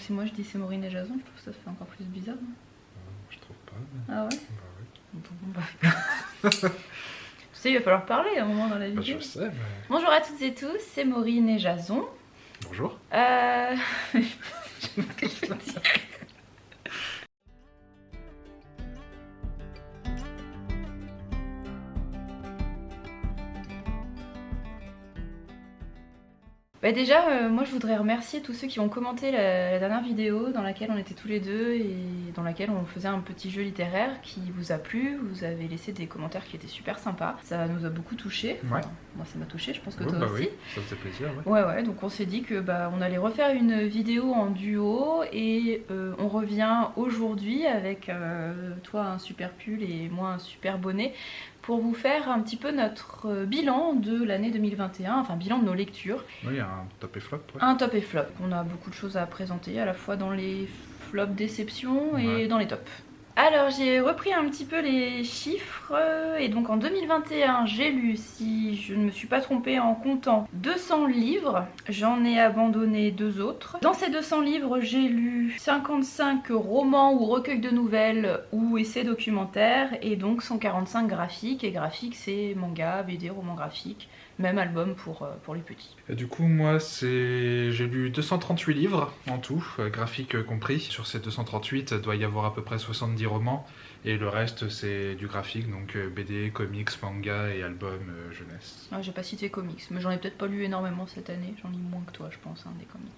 si moi je dis c'est Maureen et Jason, je trouve que ça fait encore plus bizarre. Hein. Je trouve pas. Mais... Ah ouais? Bah oui. Bon, bah... tu sais, il va falloir parler à un moment dans la vidéo. Bah, je sais, mais... Bonjour à toutes et tous, c'est Maureen et Jason. Bonjour. Je sais pas ce que je veux dire. Bah déjà, moi je voudrais remercier tous ceux qui ont commenté la dernière vidéo dans laquelle on était tous les deux et dans laquelle on faisait un petit jeu littéraire qui vous a plu. Vous avez laissé des commentaires qui étaient super sympas. Ça nous a beaucoup touchés. Enfin, moi ça m'a touché, je pense que toi aussi. Oui, ça faisait plaisir. Ouais, donc on s'est dit que on allait refaire une vidéo en duo et on revient aujourd'hui avec toi un super pull et moi un super bonnet pour vous faire un petit peu notre bilan de l'année 2021, enfin bilan de nos lectures. Oui, un top et flop. Ouais. Un top et flop. On a beaucoup de choses à présenter, à la fois dans les flops déceptions et dans les tops. Alors j'ai repris un petit peu les chiffres et donc en 2021 j'ai lu, si je ne me suis pas trompée en comptant, 200 livres. J'en ai abandonné 2 autres. Dans ces 200 livres j'ai lu 55 romans ou recueils de nouvelles ou essais documentaires et donc 145 graphiques. Et graphiques c'est manga, BD, roman graphique. Même album pour les petits. Et du coup, moi, j'ai lu 238 livres en tout, graphiques compris. Sur ces 238, il doit y avoir à peu près 70 romans. Et le reste, c'est du graphique, donc BD, comics, manga et album jeunesse. Ah, j'ai pas cité comics, mais j'en ai peut-être pas lu énormément cette année. J'en lis moins que toi, je pense, des comics.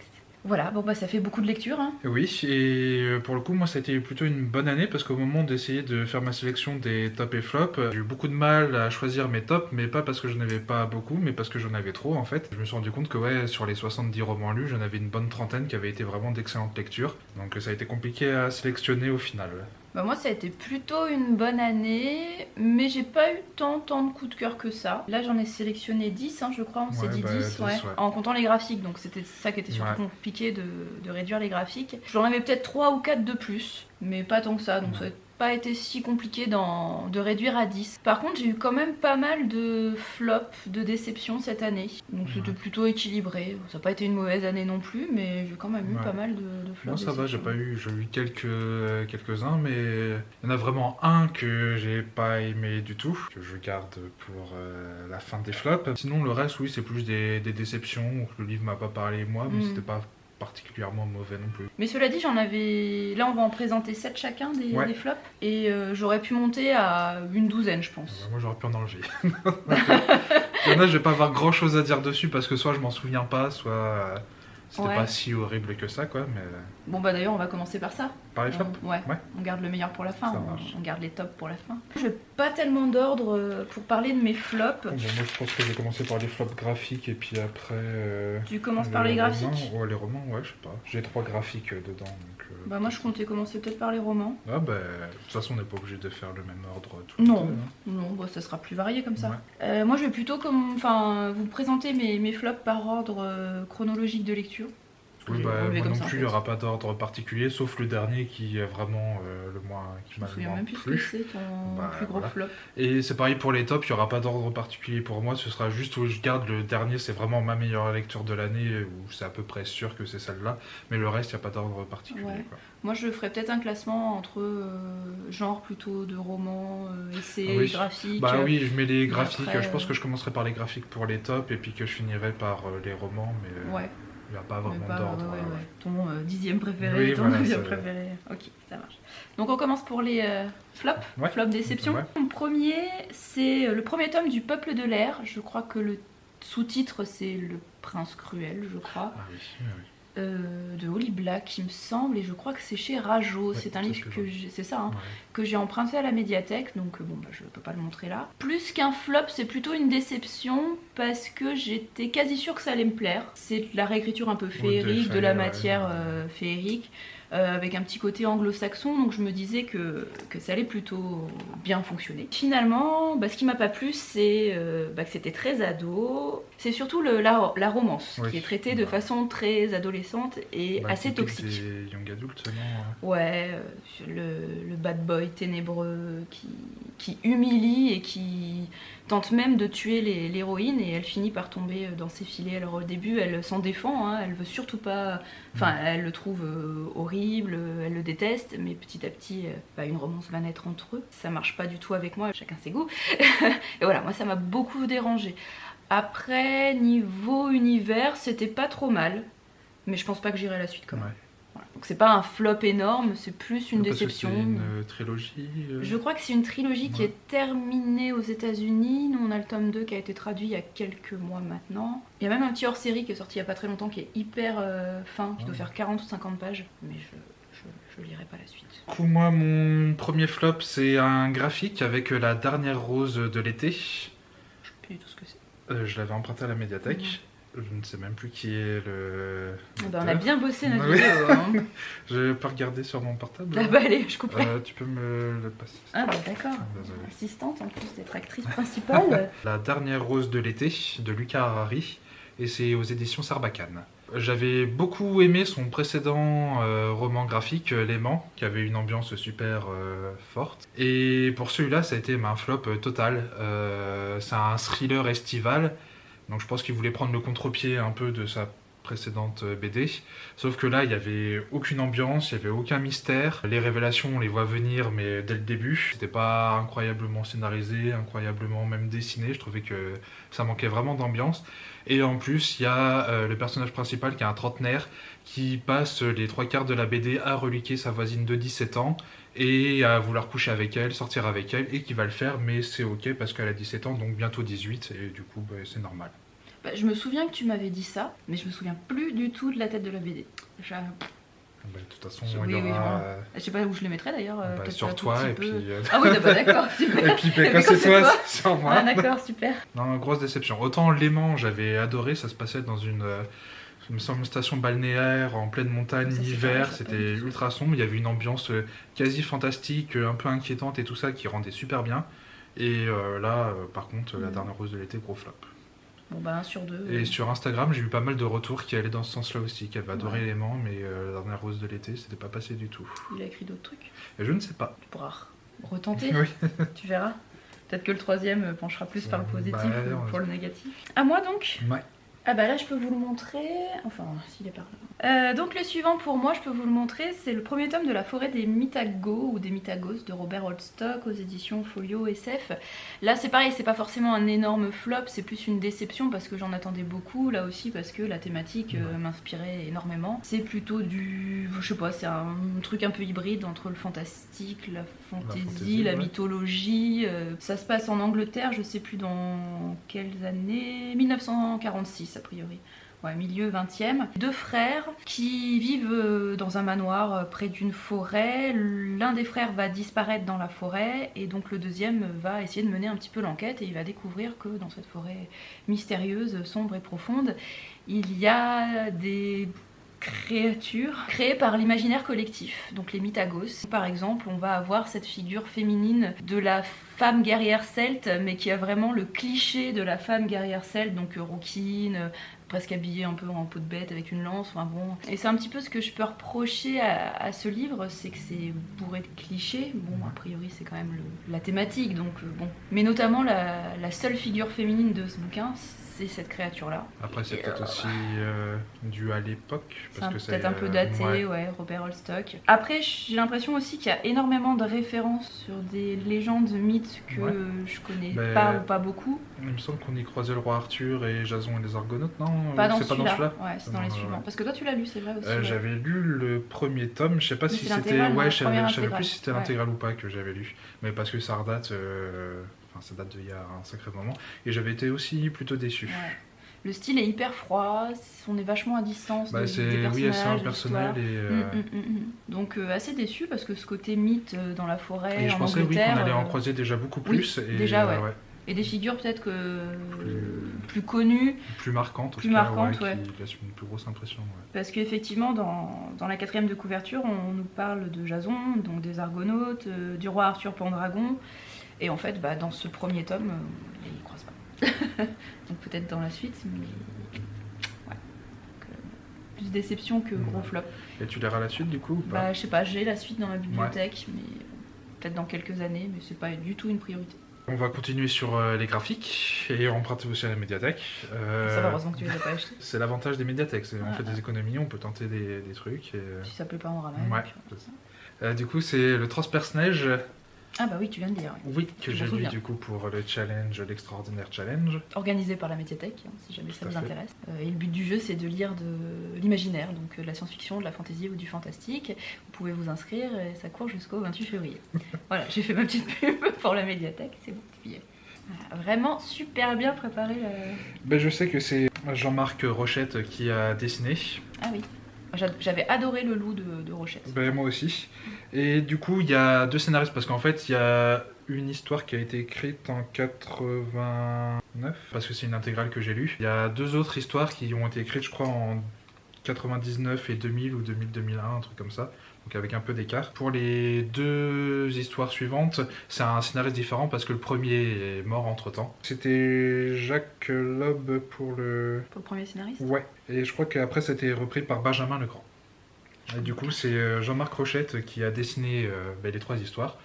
Voilà, bon bah ça fait beaucoup de lectures. Hein. Oui, et pour le coup, moi ça a été plutôt une bonne année parce qu'au moment d'essayer de faire ma sélection des tops et flops, j'ai eu beaucoup de mal à choisir mes tops, mais pas parce que je n'avais pas beaucoup, mais parce que j'en avais trop en fait. Je me suis rendu compte que ouais, sur les 70 romans lus, j'en avais une bonne trentaine qui avaient été vraiment d'excellentes lectures. Donc ça a été compliqué à sélectionner au final. Bah moi ça a été plutôt une bonne année, mais j'ai pas eu tant de coups de cœur que ça. Là j'en ai sélectionné 10, je crois, on s'est dit 10, en comptant les graphiques, donc c'était ça qui était surtout compliqué de réduire les graphiques. J'en avais peut-être 3 ou 4 de plus, mais pas tant que ça, donc ça n'a pas été si compliqué de réduire à 10. Par contre j'ai eu quand même pas mal de flops, de déceptions cette année, donc c'était plutôt équilibré. Ça n'a pas été une mauvaise année non plus, mais j'ai quand même eu pas mal de flops. Moi ça va, j'ai eu quelques-uns, mais il y en a vraiment un que j'ai pas aimé du tout, que je garde pour la fin des flops. Sinon le reste, oui, c'est plus des déceptions, ou que le livre m'a pas parlé moi, mais c'était pas particulièrement mauvais non plus. Mais cela dit, j'en avais... Là, on va en présenter 7 chacun des flops. Et j'aurais pu monter à une douzaine, je pense. Moi, j'aurais pu en enlever. Il y en a, je vais pas avoir grand chose à dire dessus parce que soit je m'en souviens pas, soit c'était pas si horrible que ça, quoi. Mais... Bon, bah d'ailleurs, on va commencer par ça. Par les flops On garde le meilleur pour la fin, on garde les tops pour la fin. Je n'ai pas tellement d'ordre pour parler de mes flops. Bon, moi je pense que je vais commencer par les flops graphiques et puis après... Tu commences par les graphiques? Ouais, les romans, ouais, je sais pas. J'ai 3 graphiques dedans, donc... Bah moi je comptais commencer peut-être par les romans. Ah bah, de toute façon on n'est pas obligé de faire le même ordre tout le temps. Non, bah, ça sera plus varié comme ça. Moi je vais plutôt vous présenter mes flops par ordre chronologique de lecture. Oui, bah, moi non plus, il n'y aura pas d'ordre particulier, sauf le dernier qui est vraiment le moins qui m'a le moins plu. Je me souviens même plus ce que c'est ton plus gros flop. Et c'est pareil pour les tops, il n'y aura pas d'ordre particulier pour moi, ce sera juste où je garde le dernier, c'est vraiment ma meilleure lecture de l'année, où c'est à peu près sûr que c'est celle-là, mais le reste, il n'y a pas d'ordre particulier. Quoi. Moi je ferais peut-être un classement entre genre plutôt de romans, essais, graphiques. Bah oui, je mets les graphiques, après, je pense que je commencerai par les graphiques pour les tops, et puis que je finirai par les romans, mais... Il n'y a pas vraiment d'ordre. Ton 10e préféré, ton 9e préféré. Ok, ça marche. Donc on commence pour les flops, flop déception. Mon premier, c'est le premier tome du Peuple de l'air. Je crois que le sous-titre c'est Le Prince Cruel, je crois. Ah oui. De Holly Black, il me semble, et je crois que c'est chez Rajo. C'est un livre que j'ai emprunté à la médiathèque, donc je ne peux pas le montrer là. Plus qu'un flop, c'est plutôt une déception parce que j'étais quasi sûre que ça allait me plaire. C'est de la réécriture un peu féerique, de la matière féerique. avec un petit côté anglo-saxon, donc je me disais que ça allait plutôt bien fonctionner. Finalement, ce qui m'a pas plu, c'est que c'était très ado. C'est surtout la romance, qui est traitée de façon très adolescente et assez toxique. Des young adultes, non? Ouais, le bad boy ténébreux qui humilie et qui tente même de tuer l'héroïne, et elle finit par tomber dans ses filets. Alors au début, elle s'en défend, hein, elle veut surtout pas... Enfin, elle le trouve horrible, elle le déteste, mais petit à petit, une romance va naître entre eux. Ça marche pas du tout avec moi, chacun ses goûts. Et voilà, moi ça m'a beaucoup dérangée. Après, niveau univers, c'était pas trop mal, mais je pense pas que j'irai à la suite quand même. Voilà. Donc c'est pas un flop énorme, c'est plus une déception. C'est une trilogie Je crois que c'est une trilogie qui est terminée aux États-Unis. Nous on a le tome 2 qui a été traduit il y a quelques mois maintenant. Il y a même un petit hors-série qui est sorti il y a pas très longtemps qui est hyper fin, qui doit faire 40 ou 50 pages, mais je lirai pas la suite. Du coup, moi, mon premier flop, c'est un graphique avec la dernière rose de l'été. Je sais plus du tout ce que c'est. Je l'avais emprunté à la médiathèque. Je ne sais même plus qui est le... on a bien bossé notre vidéo. Hein. Je vais pas regarder sur mon portable. Ah allez, je couperai. Tu peux me le passer. Ah d'accord. Assistante en plus d'être actrice principale. La dernière rose de l'été de Lucas Harari, et c'est aux éditions Sarbacane. J'avais beaucoup aimé son précédent roman graphique, L'aimant, qui avait une ambiance super forte. Et pour celui-là, ça a été un flop total. C'est un thriller estival, donc je pense qu'il voulait prendre le contre-pied un peu de sa précédente BD. Sauf que là, il n'y avait aucune ambiance, il n'y avait aucun mystère. Les révélations, on les voit venir, mais dès le début. C'était pas incroyablement scénarisé, incroyablement même dessiné. Je trouvais que ça manquait vraiment d'ambiance. Et en plus, il y a le personnage principal qui est un trentenaire qui passe les 3/4 de la BD à reliquer sa voisine de 17 ans et à vouloir coucher avec elle, sortir avec elle, et qui va le faire, mais c'est ok parce qu'elle a 17 ans, donc bientôt 18, et du coup, c'est normal. Je me souviens que tu m'avais dit ça, mais je me souviens plus du tout de la tête de la BD. De toute façon, il y aura... Je sais pas où je les mettrais d'ailleurs. Sur toi, et puis... Ah oui, d'accord, super. Et puis, quand c'est toi, c'est sur moi. Ah d'accord, super. Non, grosse déception. Autant L'aimant, j'avais adoré, ça se passait dans une station balnéaire en pleine montagne, hiver, c'était ultra sombre, il y avait une ambiance quasi fantastique, un peu inquiétante et tout ça qui rendait super bien. Et là, par contre, la dernière rose de l'été, gros flop. Bon 1 sur 2. Et sur Instagram, j'ai eu pas mal de retours qui allaient dans ce sens-là aussi, qui avaient adoré L'aimant, mais la dernière rose de l'été, c'était pas passé du tout. Il a écrit d'autres trucs? Et je ne sais pas. Tu pourras retenter, oui. Tu verras. Peut-être que le troisième penchera plus par le positif ou pour le négatif. À moi donc? Ouais. Ah là je peux vous le montrer, enfin s'il est par là. Donc le suivant pour moi, je peux vous le montrer, c'est le premier tome de La forêt des Mitagos ou des Mitagos de Robert Holstock aux éditions Folio SF. Là c'est pareil, c'est pas forcément un énorme flop, c'est plus une déception parce que j'en attendais beaucoup, là aussi parce que la thématique m'inspirait énormément. C'est plutôt je sais pas, c'est un truc un peu hybride entre le fantastique, la fantaisie, la mythologie. Ça se passe en Angleterre, je sais plus dans quelles années, 1946 a priori. Ouais, milieu 20e. 2 frères qui vivent dans un manoir près d'une forêt. L'un des frères va disparaître dans la forêt et donc le deuxième va essayer de mener un petit peu l'enquête et il va découvrir que dans cette forêt mystérieuse, sombre et profonde, il y a des créatures créées par l'imaginaire collectif, donc les Mitagos. Par exemple, on va avoir cette figure féminine de la femme guerrière celte, mais qui a vraiment le cliché de la femme guerrière celte, donc rouquine, presque habillée un peu en peau de bête avec une lance, enfin bon. Et c'est un petit peu ce que je peux reprocher à ce livre, c'est que c'est bourré de clichés. Bon, a priori c'est quand même la thématique, donc bon. Mais notamment la seule figure féminine de ce bouquin, c'est cette créature-là. Après c'est peut-être aussi dû à l'époque. C'est peut-être un peu daté, Robert Holstock. Après j'ai l'impression aussi qu'il y a énormément de références sur des légendes, mythes que je connais pas ou pas beaucoup. Il me semble qu'on y croisait le roi Arthur et Jason et les Argonautes, non? Pas dans celui-là. Ouais, c'est dans les suivants. Parce que toi tu l'as lu, c'est vrai aussi. J'avais lu le premier tome, je sais pas si c'était... Ouais, je savais plus si c'était l'intégrale ou pas que j'avais lu. Mais parce que ça redate... ça date d'il y a un sacré moment. Et j'avais été aussi plutôt déçu. Ouais. Le style est hyper froid, on est vachement à distance des personnages. Oui, c'est impersonnel. Donc assez déçu parce que ce côté mythe dans la forêt, et je pensais qu'on allait en croiser déjà beaucoup plus. Déjà, Et des figures peut-être plus connues. Plus marquantes, plus marquantes, qui laissent une plus grosse impression. Ouais. Parce qu'effectivement, dans la 4e de couverture, on nous parle de Jason, donc des Argonautes, du roi Arthur Pendragon. Et en fait, dans ce premier tome, ils ne croisent pas. Donc peut-être dans la suite, mais... Ouais. Donc, plus déception que gros flop. Et tu liras la suite du coup ou pas? Je sais pas, j'ai la suite dans ma bibliothèque, mais peut-être dans quelques années, mais c'est pas du tout une priorité. On va continuer sur les graphiques et emprunter aussi à la médiathèque. Ça va, heureusement que tu les as pas achetés. C'est l'avantage des médiathèques, on fait des économies, on peut tenter des trucs. Et... Si ça plaît pas, on ramène. Ouais. Du coup, c'est le Transperce-Neige. Ah bah oui, tu viens de dire. Oui, que j'ai lu du coup pour le challenge, l'extraordinaire challenge. Organisé par la médiathèque, si jamais ça vous intéresse. Et le but du jeu, c'est de lire de l'imaginaire, donc de la science-fiction, de la fantasy ou du fantastique. Vous pouvez vous inscrire et ça court jusqu'au 28 février. Voilà, j'ai fait ma petite pub pour la médiathèque, c'est bon, billet. Vraiment super bien préparé. Je sais que c'est Jean-Marc Rochette qui a dessiné. Ah oui. J'avais adoré le loup de Rochette. Moi aussi. Et du coup, il y a 2 scénaristes parce qu'en fait, il y a une histoire qui a été écrite en 89, parce que c'est une intégrale que j'ai lue. Il y a 2 autres histoires qui ont été écrites, je crois, en 99 et 2000 ou 2000-2001, un truc comme ça. Donc avec un peu d'écart. Pour les 2 histoires suivantes, c'est un scénariste différent parce que le premier est mort entre-temps. C'était Jacques Loeb pour le... Pour le premier scénariste. Ouais, et je crois qu'après c'était repris par Benjamin Legrand. Et du coup, c'est Jean-Marc Rochette qui a dessiné les 3 histoires.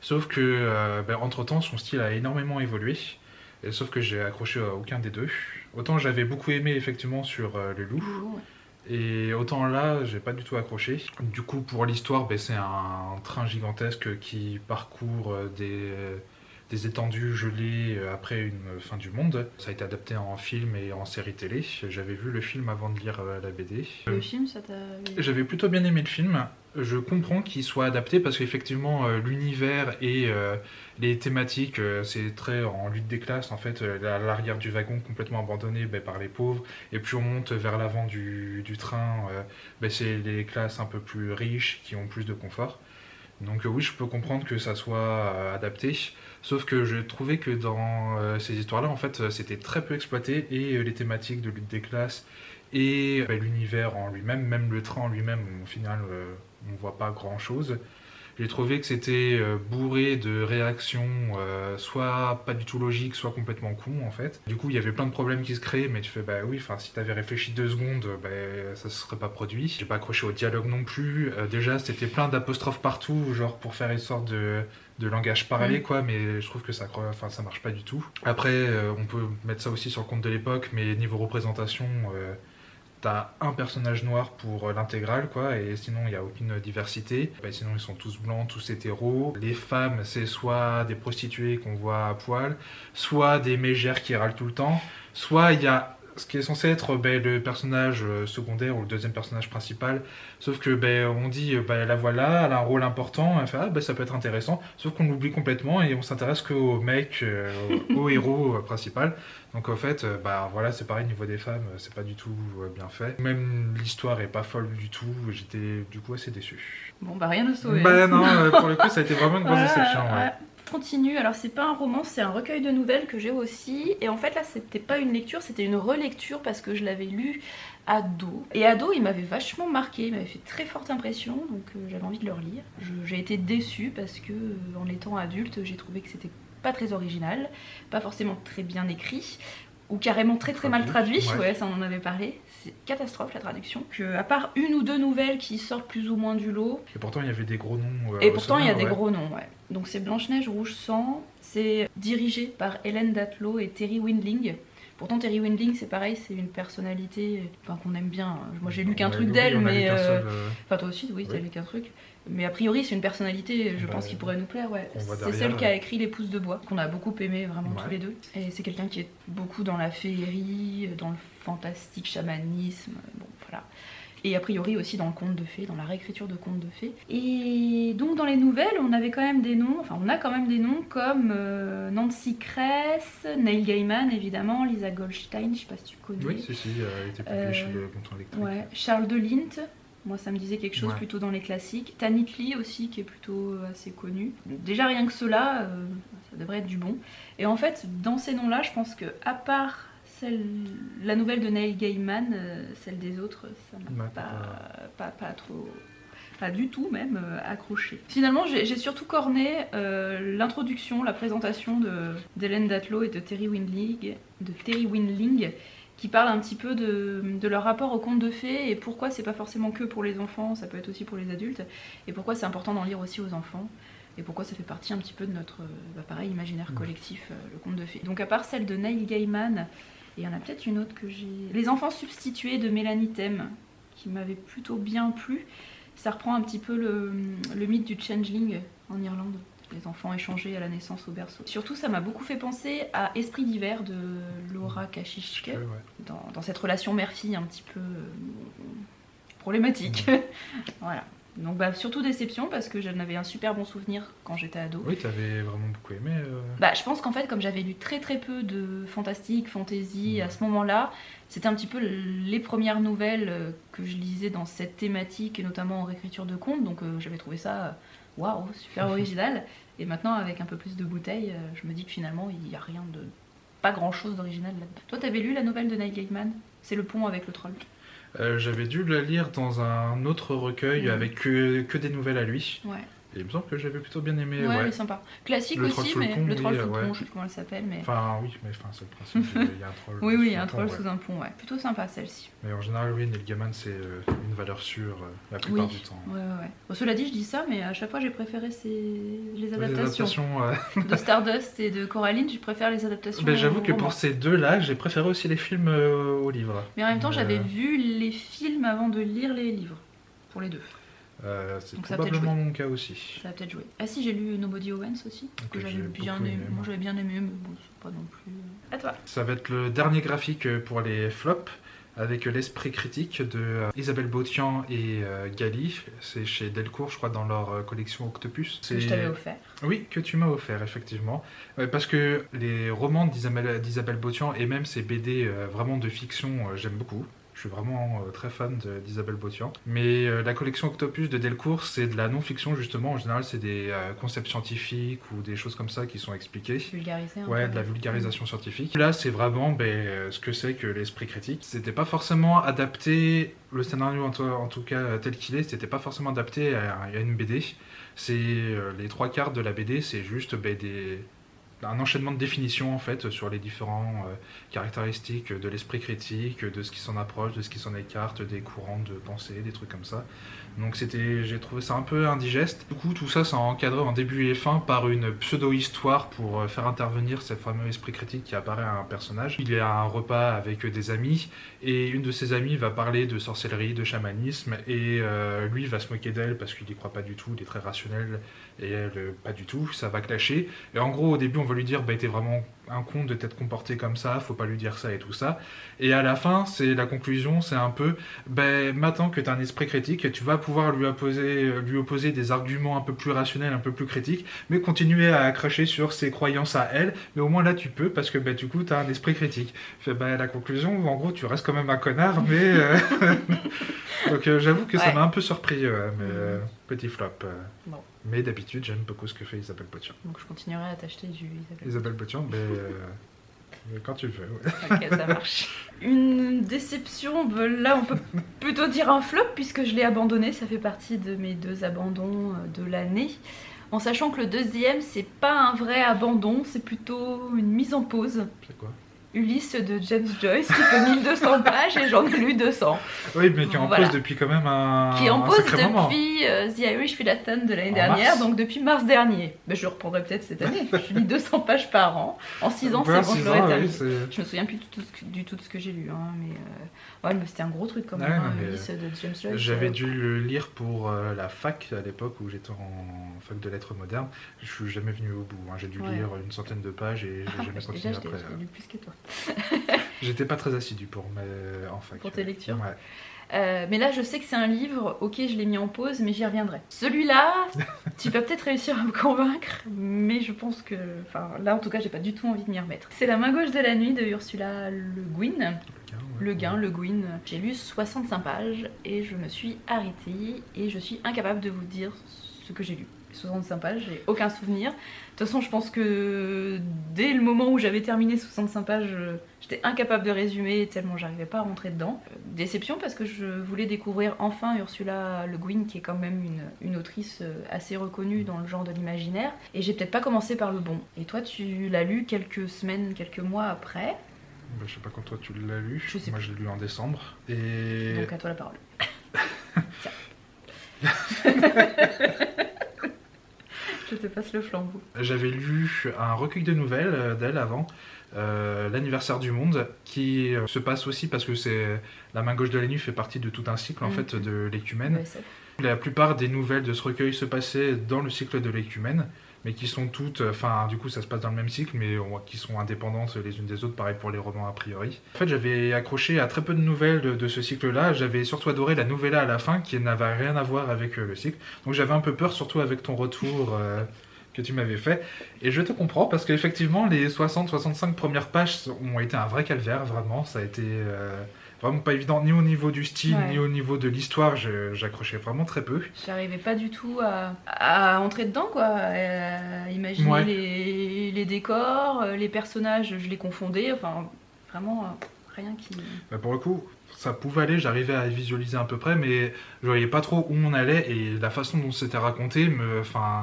Sauf que, entre-temps, son style a énormément évolué. Et sauf que j'ai accroché à aucun des 2. Autant j'avais beaucoup aimé effectivement sur Le Loup. Ouais. Et autant là, j'ai pas du tout accroché. Du coup, pour l'histoire, c'est un train gigantesque qui parcourt des étendues gelées après une fin du monde. Ça a été adapté en film et en série télé. J'avais vu le film avant de lire la BD. Le film, ça t'a... J'avais plutôt bien aimé le film. Je comprends qu'il soit adapté parce qu'effectivement, l'univers et les thématiques, c'est très en lutte des classes. En fait, à l'arrière du wagon, complètement abandonné par les pauvres. Et puis on monte vers l'avant du train, c'est les classes un peu plus riches qui ont plus de confort. Donc oui, je peux comprendre que ça soit adapté. Sauf que je trouvais que dans ces histoires-là, en fait, c'était très peu exploité. Et les thématiques de lutte des classes et l'univers en lui-même, même le train en lui-même, au final, on voit pas grand-chose. J'ai trouvé que c'était bourré de réactions, soit pas du tout logiques, soit complètement cons en fait. Du coup, il y avait plein de problèmes qui se créaient, mais tu fais oui, si t'avais réfléchi 2 secondes, ça se serait pas produit. J'ai pas accroché au dialogue non plus. Déjà, c'était plein d'apostrophes partout, genre pour faire une sorte de langage parlé, quoi, mais je trouve que ça marche pas du tout. Après, on peut mettre ça aussi sur le compte de l'époque, mais niveau représentation... T'as un personnage noir pour l'intégrale, quoi, et sinon il n'y a aucune diversité. Sinon ils sont tous blancs, tous hétéros. Les femmes, c'est soit des prostituées qu'on voit à poil, soit des mégères qui râlent tout le temps, soit il y a ce qui est censé être le personnage secondaire ou le 2e personnage principal, sauf que on dit la voilà, elle a un rôle important, elle fait ça peut être intéressant, sauf qu'on l'oublie complètement et on s'intéresse qu'au mec, au héros principal. Donc en fait, voilà, c'est pareil niveau des femmes, c'est pas du tout bien fait. Même l'histoire est pas folle du tout, j'étais du coup assez déçu. Bon rien à sauver. Non, pour le coup ça a été vraiment une grosse déception. Ouais. Continue, alors c'est pas un roman, c'est un recueil de nouvelles que j'ai aussi, et en fait là c'était pas une lecture, c'était une relecture parce que je l'avais lu ado, et ado il m'avait vachement marqué, il m'avait fait très forte impression, donc j'avais envie de le relire. J'ai été déçue parce que en étant adulte j'ai trouvé que c'était pas très original, pas forcément très bien écrit, ou carrément très mal traduit, ouais ça on en avait parlé, c'est catastrophe la traduction, que à part 1 ou 2 nouvelles qui sortent plus ou moins du lot. Et pourtant il y avait des gros noms. Et pourtant il y a des gros noms, ouais. Donc c'est Blanche-Neige Rouge Sang, c'est dirigé par Hélène Dattelot et Terry Windling. Pourtant Terry Windling c'est pareil, c'est une personnalité qu'on aime bien. Moi j'ai lu qu'un truc d'elle, mais... toi aussi, oui, t'as lu qu'un truc. Mais a priori c'est une personnalité, je pense, qui pourrait nous plaire, ouais. C'est celle qui a écrit Les Pousses de Bois, qu'on a beaucoup aimé vraiment tous les deux. Et c'est quelqu'un qui est beaucoup dans la féerie, dans le fantastique chamanisme, bon voilà. Et a priori aussi dans le conte de fées, dans la réécriture de contes de fées. Et donc dans les nouvelles, on a quand même des noms comme Nancy Kress, Neil Gaiman évidemment, Lisa Goldstein, je sais pas si tu connais. Oui, si, elle était publiée chez le Bon Temps Électrique. Ouais, Charles de Lint, Moi, ça me disait quelque chose Ouais. plutôt dans les classiques. Tanitli aussi, qui est plutôt assez connu. Déjà, rien que cela, ça devrait être du bon. Et en fait, dans ces noms-là, je pense que à part la nouvelle de Neil Gaiman, celle des autres, ça m'a Ouais, pas trop... Pas du tout même accroché. Finalement, j'ai surtout corné l'introduction, la présentation d'Hélène Datlow et de Terry Winling, qui parlent un petit peu de leur rapport au conte de fées et pourquoi c'est pas forcément que pour les enfants, ça peut être aussi pour les adultes, et pourquoi c'est important d'en lire aussi aux enfants, et pourquoi ça fait partie un petit peu de notre pareil, imaginaire collectif, le conte de fées. Donc à part celle de Neil Gaiman, et il y en a peut-être une autre que j'ai... Les enfants substitués de Mélanie Thème, qui m'avait plutôt bien plu. Ça reprend un petit peu le mythe du changeling en Irlande. Les enfants échangés à la naissance au berceau. Surtout, ça m'a beaucoup fait penser à Esprit d'hiver de Laura Kashishke, dans cette relation mère-fille un petit peu problématique. Voilà. Donc surtout déception parce que j'en avais un super bon souvenir quand j'étais ado. Oui, t'avais vraiment beaucoup aimé. Je pense qu'en fait, comme j'avais lu très très peu de fantastique, fantasy à ce moment-là, c'était un petit peu les premières nouvelles que je lisais dans cette thématique, et notamment en réécriture de contes, donc j'avais trouvé ça waouh, super original. Et maintenant, avec un peu plus de bouteilles, je me dis que finalement, il n'y a rien de... pas grand-chose d'original là-dedans. Toi, t'avais lu la nouvelle de Neil Gaiman ? C'est Le Pont avec le troll. J'avais dû la lire dans un autre recueil avec que des nouvelles à lui. Ouais. Et il me semble que j'avais plutôt bien aimé. Ouais, elle est sympa. Classique le troll aussi, sous le mais pont, le troll oui, sous le ouais. pont, je sais plus comment elle s'appelle. Mais... Enfin, oui, mais c'est le principe. Il y a un troll. Oui, il y a un sous troll le pont, sous un pont, ouais. Plutôt sympa celle-ci. Mais en général, oui, Neil Gaiman, c'est une valeur sûre la plupart du temps. Ouais. Bon, cela dit, je dis ça, mais à chaque fois, j'ai préféré les adaptations. Les de Stardust et de Coraline, je préfère les adaptations. Mais j'avoue que romans. pour ces deux-là, j'ai préféré aussi les films au livre. Mais en même temps, j'avais vu les films avant de lire les livres. Pour les deux. C'est Donc ça probablement mon cas aussi. Ça a peut-être joué. Ah si, j'ai lu Nobody Owens aussi, que j'avais bien aimé. Moi j'avais bien aimé, mais bon, c'est pas non plus... À toi. Ça va être le dernier graphique pour les flops, avec l'esprit critique de Isabelle Bautian et Gali. C'est chez Delcourt, je crois, dans leur collection Octopus. Que je t'avais offert. Oui, que tu m'as offert, effectivement. Parce que les romans d'Isabelle Bautian et même ses BD vraiment de fiction, j'aime beaucoup. Je suis vraiment très fan d'Isabelle Bautian. Mais la collection Octopus de Delcourt, c'est de la non-fiction, justement. En général, c'est des concepts scientifiques ou des choses comme ça qui sont expliquées. Vulgarisé. Ouais, de la vulgarisation scientifique. Là, c'est vraiment ce que c'est que l'esprit critique. C'était pas forcément adapté, le scénario en tout cas tel qu'il est, c'était pas forcément adapté à une BD. C'est les trois quarts de la BD, c'est juste un enchaînement de définitions en fait sur les différents caractéristiques de l'esprit critique, de ce qui s'en approche, de ce qui s'en écarte, des courants de pensée, des trucs comme ça. Donc j'ai trouvé ça un peu indigeste. Du coup, tout ça, c'est encadré en début et fin par une pseudo-histoire pour faire intervenir ce fameux esprit critique qui apparaît à un personnage. Il est à un repas avec des amis et une de ses amies va parler de sorcellerie, de chamanisme et lui va se moquer d'elle parce qu'il n'y croit pas du tout, il est très rationnel et elle pas du tout, ça va clasher. Et en gros, au début, on va lui dire t'es vraiment un con de t'être comporté comme ça, faut pas lui dire ça et tout ça. Et à la fin, c'est la conclusion, c'est un peu maintenant que t'as un esprit critique, tu vas pouvoir lui opposer des arguments un peu plus rationnels, un peu plus critiques, mais continuer à cracher sur ses croyances à elle, mais au moins là tu peux parce que du coup t'as un esprit critique. La conclusion, en gros, tu restes quand même un connard, mais donc j'avoue que ça m'a un peu surpris, mais petit flop. Bon. Mais d'habitude, j'aime beaucoup ce que fait Isabelle Bautian. Donc je continuerai à t'acheter du Isabelle Bautian, mais quand tu le veux. Ouais. Ok, ça marche. Une déception, là on peut plutôt dire un flop puisque je l'ai abandonné, ça fait partie de mes 2 abandons de l'année. En sachant que le deuxième, c'est pas un vrai abandon, c'est plutôt une mise en pause. C'est quoi ? Ulysse de James Joyce qui fait 1200 pages et j'en ai lu 200. Oui, mais qui est en pause depuis quand même un Qui est en pause moment. depuis The Irish Philathon de l'année dernière, donc depuis mars dernier. Mais je reprendrai peut-être cette année. Je lis 200 pages par an. En 6 ans, c'est bon, je l'aurais terminé. Je me souviens plus du tout de ce que j'ai lu. Mais c'était un gros truc quand même, Ulysse de James Joyce. J'avais dû le lire pour la fac à l'époque où j'étais en fac de lettres modernes. Je suis jamais venu au bout. J'ai dû lire une centaine de pages et j'ai jamais continué après. J'ai lu plus que toi. J'étais pas très assidu en fac. Pour tes lectures. Ouais. Mais là, je sais que c'est un livre, ok, je l'ai mis en pause, mais j'y reviendrai. Celui-là, tu vas peut-être réussir à me convaincre, mais je pense que... Enfin, là, en tout cas, j'ai pas du tout envie de m'y remettre. C'est La main gauche de la nuit de Ursula Le Guin. Le Guin. J'ai lu 65 pages et je me suis arrêtée et je suis incapable de vous dire ce que j'ai lu. 65 pages, j'ai aucun souvenir. De toute façon, je pense que dès le moment où j'avais terminé 65 pages, j'étais incapable de résumer tellement j'arrivais pas à rentrer dedans. Déception parce que je voulais découvrir enfin Ursula Le Guin, qui est quand même une autrice assez reconnue dans le genre de l'imaginaire. Et j'ai peut-être pas commencé par le bon. Et toi, tu l'as lu quelques semaines, quelques mois après. Bah, je sais pas quand toi tu l'as lu. Je sais Moi, je l'ai lu en décembre. Et... Donc à toi la parole. Je te passe le flambeau. J'avais lu un recueil de nouvelles d'elle avant, L'anniversaire du monde, qui se passe aussi parce que La main gauche de la nuit fait partie de tout un cycle en fait de l'Écumène. La plupart des nouvelles de ce recueil se passaient dans le cycle de l'Écumène, mais qui sont toutes, enfin du coup ça se passe dans le même cycle, mais qui sont indépendantes les unes des autres, pareil pour les romans a priori. En fait j'avais accroché à très peu de nouvelles de ce cycle-là, j'avais surtout adoré la novella à la fin qui n'avait rien à voir avec le cycle, donc j'avais un peu peur surtout avec ton retour que tu m'avais fait, et je te comprends parce qu'effectivement les 60-65 premières pages ont été un vrai calvaire, vraiment, ça a été... vraiment pas évident, ni au niveau du style, ni au niveau de l'histoire, j'accrochais vraiment très peu. J'arrivais pas du tout à entrer dedans, quoi, à imaginer les décors, les personnages, je les confondais, enfin, vraiment rien qui... Bah pour le coup, ça pouvait aller, j'arrivais à visualiser à peu près, mais je voyais pas trop où on allait, et la façon dont c'était raconté,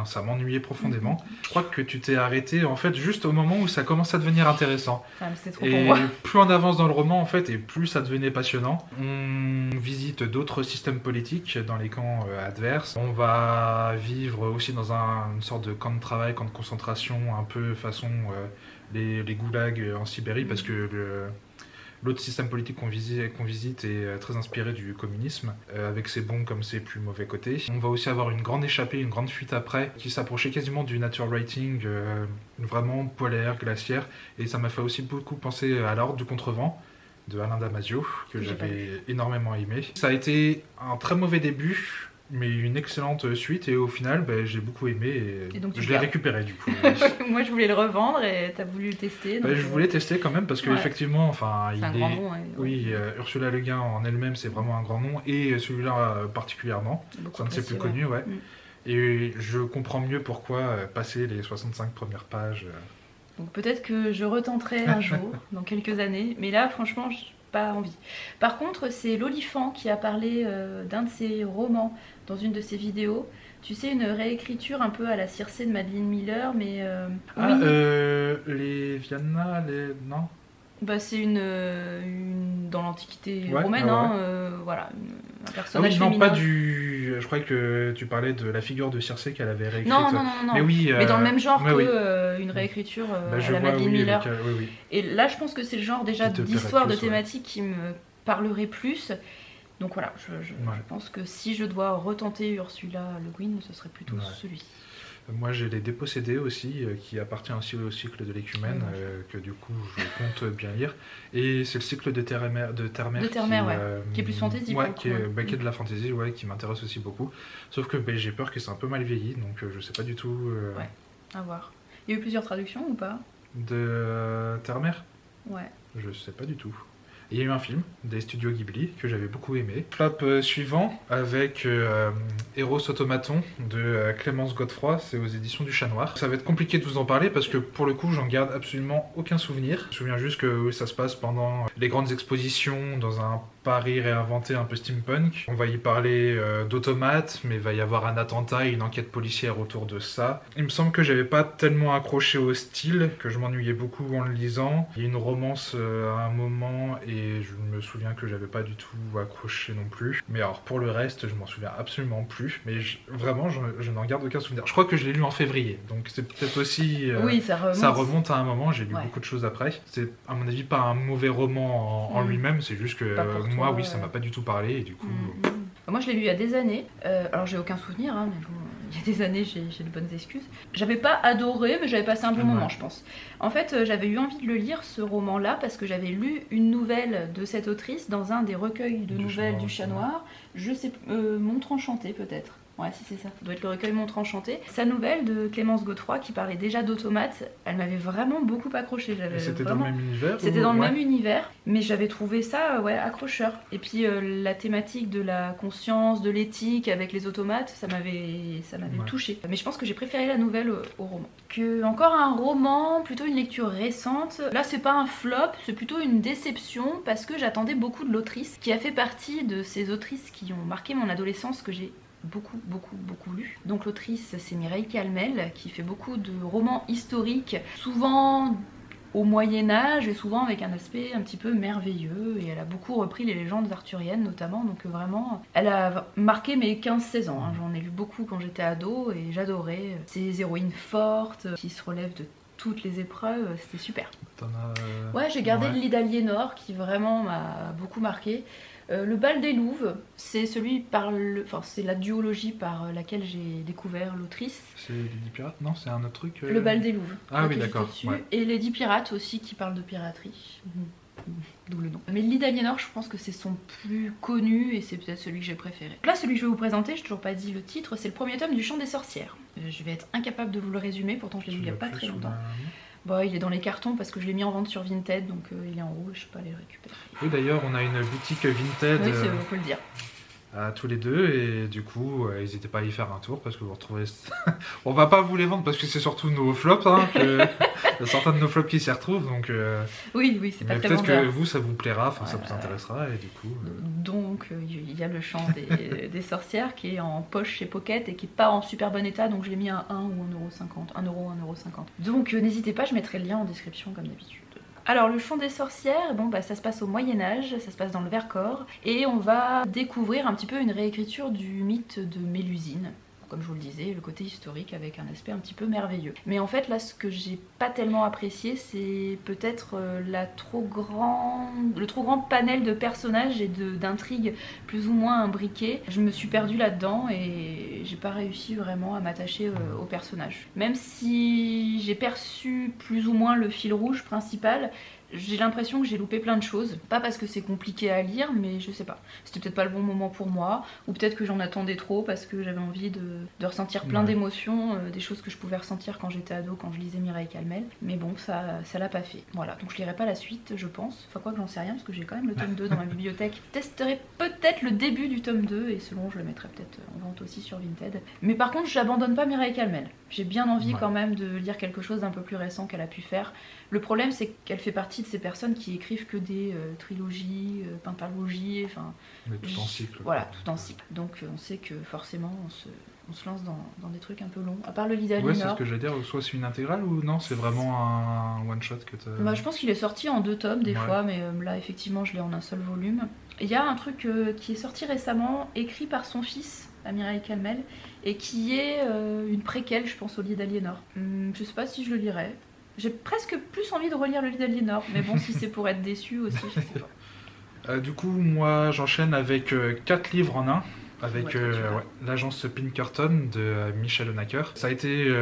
ça m'ennuyait profondément. Je crois que tu t'es arrêté, en fait, juste au moment où ça commençait à devenir intéressant. Ah, mais c'était trop pour moi. Plus on avance dans le roman, en fait, et plus ça devenait passionnant. On visite d'autres systèmes politiques dans les camps adverses. On va vivre aussi dans une sorte de camp de travail, camp de concentration, un peu façon les goulags en Sibérie, parce que l'autre système politique qu'on visite est très inspiré du communisme, avec ses bons comme ses plus mauvais côtés. On va aussi avoir une grande échappée, une grande fuite après, qui s'approchait quasiment du nature writing, vraiment polaire, glaciaire, et ça m'a fait aussi beaucoup penser à l'Ordre du Contrevent, de Alain Damasio, que j'avais énormément aimé. Ça a été un très mauvais début, mais une excellente suite, et au final j'ai beaucoup aimé et donc je l'ai récupéré du coup. Moi je voulais le revendre et t'as voulu le tester. Donc je voulais tester quand même parce que effectivement, c'est un grand nom. Oui, Ursula Le Guin en elle-même c'est vraiment un grand nom, et celui-là particulièrement, c'est un de ses plus connus, Et je comprends mieux pourquoi passer les 65 premières pages. Donc peut-être que je retenterai un jour, dans quelques années, mais là franchement pas envie. Par contre, c'est l'Olifant qui a parlé d'un de ses romans dans une de ses vidéos. Tu sais, une réécriture un peu à la Circé de Madeline Miller, mais... les Viana, non ? Bah, c'est une dans l'Antiquité romaine, voilà, un personnage féminin. Non, pas du... Je croyais que tu parlais de la figure de Circé qu'elle avait réécrite. Non. Mais oui, mais dans le même genre que une réécriture à la Madeline Miller. Oui. Et là, je pense que c'est le genre déjà d'histoire, de thématique qui me parlerait plus. Donc voilà, je pense que si je dois retenter Ursula Le Guin, ce serait plutôt celui-ci. Moi j'ai Les Dépossédés aussi, qui appartient aussi au cycle de l'Écumène, que du coup je compte bien lire. Et c'est le cycle de Terre-Mer qui est plus fantasy. Qui est de la fantasy, qui m'intéresse aussi beaucoup. Sauf que j'ai peur que c'est un peu mal vieilli, donc je sais pas du tout... à voir. Il y a eu plusieurs traductions ou pas ? De Terre-Mer ? Ouais. Je sais pas du tout. Il y a eu un film des studios Ghibli que j'avais beaucoup aimé. Flop suivant avec Eros Automaton de Clémence Godefroy, c'est aux éditions du Chat Noir. Ça va être compliqué de vous en parler parce que pour le coup j'en garde absolument aucun souvenir. Je me souviens juste que ça se passe pendant les grandes expositions dans un Paris réinventé un peu steampunk. On va y parler d'automates, mais il va y avoir un attentat et une enquête policière autour de ça. Il me semble que j'avais pas tellement accroché au style, que je m'ennuyais beaucoup en le lisant. Il y a une romance à un moment et je me souviens que j'avais pas du tout accroché non plus. Mais alors pour le reste, je m'en souviens absolument plus. Mais vraiment, je n'en garde aucun souvenir. Je crois que je l'ai lu en février, donc c'est peut-être aussi... oui, ça remonte à un moment, j'ai lu beaucoup de choses après. C'est à mon avis pas un mauvais roman en lui-même, c'est juste que... ça m'a pas du tout parlé et du coup... Moi je l'ai lu il y a des années, alors j'ai aucun souvenir, mais bon, il y a des années, j'ai de bonnes excuses. J'avais pas adoré, mais j'avais passé un bon moment, je pense. En fait, j'avais eu envie de le lire, ce roman-là, parce que j'avais lu une nouvelle de cette autrice dans un des recueils de nouvelles du Chat Noir. Je sais, Montre Enchanté peut-être. Ouais, si c'est ça, ça doit être le recueil Montre Enchanté. Sa nouvelle de Clémence Godefroy qui parlait déjà d'automates, elle m'avait vraiment beaucoup accroché. C'était dans le même univers? C'était dans le même univers, mais j'avais trouvé ça accrocheur. Et puis la thématique de la conscience, de l'éthique avec les automates, ça m'avait touché. Mais je pense que j'ai préféré la nouvelle au roman. Encore un roman, plutôt une lecture récente. Là, c'est pas un flop, c'est plutôt une déception parce que j'attendais beaucoup de l'autrice qui a fait partie de ces autrices qui ont marqué mon adolescence que j'ai beaucoup lu. Donc l'autrice c'est Mireille Calmel qui fait beaucoup de romans historiques, souvent au Moyen-Âge et souvent avec un aspect un petit peu merveilleux, et elle a beaucoup repris les légendes arthuriennes notamment, donc vraiment elle a marqué mes 15-16 ans, hein. J'en ai lu beaucoup quand j'étais ado et j'adorais ces héroïnes fortes qui se relèvent de toutes les épreuves, c'était super. Ouais, j'ai gardé le lit d'Aliénor qui vraiment m'a beaucoup marqué. Le bal des Louves, c'est c'est la duologie par laquelle j'ai découvert l'autrice. C'est les 10 pirates? Non, c'est un autre truc. Le bal des Louves. Ah oui, d'accord. Ouais. Et les 10 pirates aussi qui parlent de piraterie. D'où le nom. Mais le lit d'Aliénor, je pense que c'est son plus connu et c'est peut-être celui que j'ai préféré. Là, celui que je vais vous présenter, j'ai toujours pas dit le titre, c'est le premier tome du Chant des sorcières. Je vais être incapable de vous le résumer, pourtant je l'ai lu il y a pas très longtemps. Bon, il est dans les cartons parce que je l'ai mis en vente sur Vinted, donc il est en haut, je sais pas aller le récupérer. Oui, d'ailleurs, on a une boutique Vinted. Oui, on peut le dire. À tous les deux, et du coup n'hésitez pas à y faire un tour parce que vous retrouvez on va pas vous les vendre parce que c'est surtout nos flops, hein, il y a certains de nos flops qui s'y retrouvent, donc oui, c'est pas très peut-être vendeur. que vous ça vous plaira, enfin ça vous intéressera, et du coup donc il y a le Chant des sorcières qui est en poche chez Pocket et qui est pas en super bon état, donc je l'ai mis à 1 ou 1,50€, 1€. Donc n'hésitez pas, je mettrai le lien en description comme d'habitude. Alors le Chant des sorcières, ça se passe au Moyen-Âge, ça se passe dans le Vercors, et on va découvrir un petit peu une réécriture du mythe de Mélusine. Comme je vous le disais, le côté historique avec un aspect un petit peu merveilleux. Mais en fait là, ce que j'ai pas tellement apprécié, c'est peut-être le trop grand panel de personnages et d'intrigues plus ou moins imbriquées. Je me suis perdue là-dedans et j'ai pas réussi vraiment à m'attacher aux personnages. Même si j'ai perçu plus ou moins le fil rouge principal, j'ai l'impression que j'ai loupé plein de choses. Pas parce que c'est compliqué à lire, mais je sais pas. C'était peut-être pas le bon moment pour moi, ou peut-être que j'en attendais trop parce que j'avais envie de ressentir plein d'émotions, des choses que je pouvais ressentir quand j'étais ado, quand je lisais Mireille Calmel. Mais bon, ça l'a pas fait. Voilà, donc je lirai pas la suite, je pense. Enfin quoi que j'en sais rien, parce que j'ai quand même le tome 2 dans ma bibliothèque. Je testerai peut-être le début du tome 2, et selon, je le mettrai peut-être en vente aussi sur Vinted. Mais par contre, j'abandonne pas Mireille Calmel. J'ai bien envie quand même de lire quelque chose d'un peu plus récent qu'elle a pu faire. Le problème, c'est qu'elle fait partie de ces personnes qui écrivent que des trilogies, pentalogies, enfin... tout en cycle. Voilà, tout en cycle. Donc on sait que forcément, on se lance dans des trucs un peu longs. À part le lit d'Aliénor. Ouais, c'est ce que j'allais dire. Soit c'est une intégrale ou non, c'est vraiment un one-shot que tu as... je pense qu'il est sorti en 2 tomes des fois, mais là, effectivement, je l'ai en un seul volume. Il y a un truc qui est sorti récemment, écrit par son fils, Mireille Calmel, et qui est une préquelle, je pense, au lit d'Aliénor. Je sais pas si je le lirai. J'ai presque plus envie de relire le lit d'Aliénor, mais bon, si c'est pour être déçu aussi, je sais pas. Du coup, moi, j'enchaîne avec 4 livres en un. Avec l'agence Pinkerton de Michel Honaker. Ça a été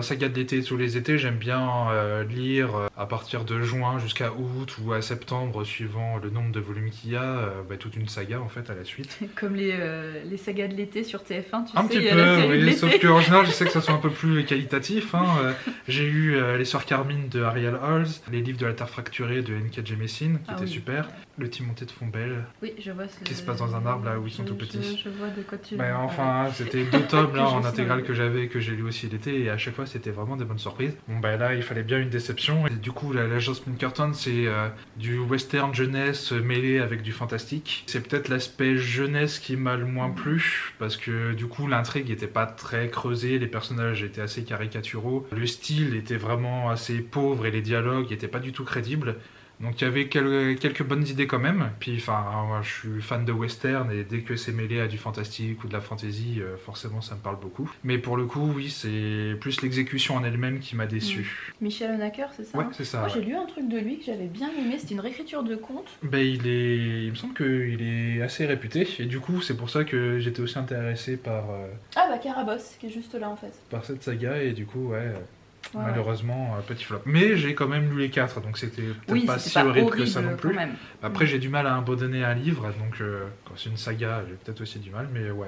saga de l'été, tous les étés. J'aime bien lire à partir de juin jusqu'à août ou à septembre, suivant le nombre de volumes qu'il y a, toute une saga en fait à la suite. Comme les sagas de l'été sur TF1, tu un sais, petit il y a peu, la série de l'été. Sauf qu'en général, je sais que ça soit un peu plus qualitatif. J'ai eu Les Sœurs Carmine de Ariel Halls, les livres de la Terre fracturée de N.K. Jemisin, qui était super. Le Timothée de Fontbelle, oui, je vois qui se passe dans un arbre là où ils sont tout petits. Je vois de quoi tu enfin, c'était 2 tomes là en intégrale que j'avais, que j'ai lu aussi l'été, et à chaque fois c'était vraiment des bonnes surprises. Bon là il fallait bien une déception, et du coup l'agence Pinkerton c'est du western jeunesse mêlé avec du fantastique. C'est peut-être l'aspect jeunesse qui m'a le moins plu, parce que du coup l'intrigue était pas très creusée, les personnages étaient assez caricaturaux, le style était vraiment assez pauvre et les dialogues étaient pas du tout crédibles. Donc il y avait quelques bonnes idées quand même. Puis enfin, moi, je suis fan de western et dès que c'est mêlé à du fantastique ou de la fantasy, forcément ça me parle beaucoup. Mais pour le coup, oui, c'est plus l'exécution en elle-même qui m'a déçu. Michel Honaker, c'est ça? Ouais, c'est ça. Moi j'ai lu un truc de lui que j'avais bien aimé, c'était une réécriture de conte. Ben, il me semble qu'il est assez réputé et du coup c'est pour ça que j'étais aussi intéressé Ah bah Carabosse, qui est juste là en fait. par cette saga et du coup ouais. Ouais, Malheureusement, petit flop. Mais j'ai quand même lu les 4, donc c'était peut-être pas si c'était pas horrible que ça non plus. Même. Après, j'ai du mal à abandonner un livre, donc quand c'est une saga, j'ai peut-être aussi du mal, mais ouais.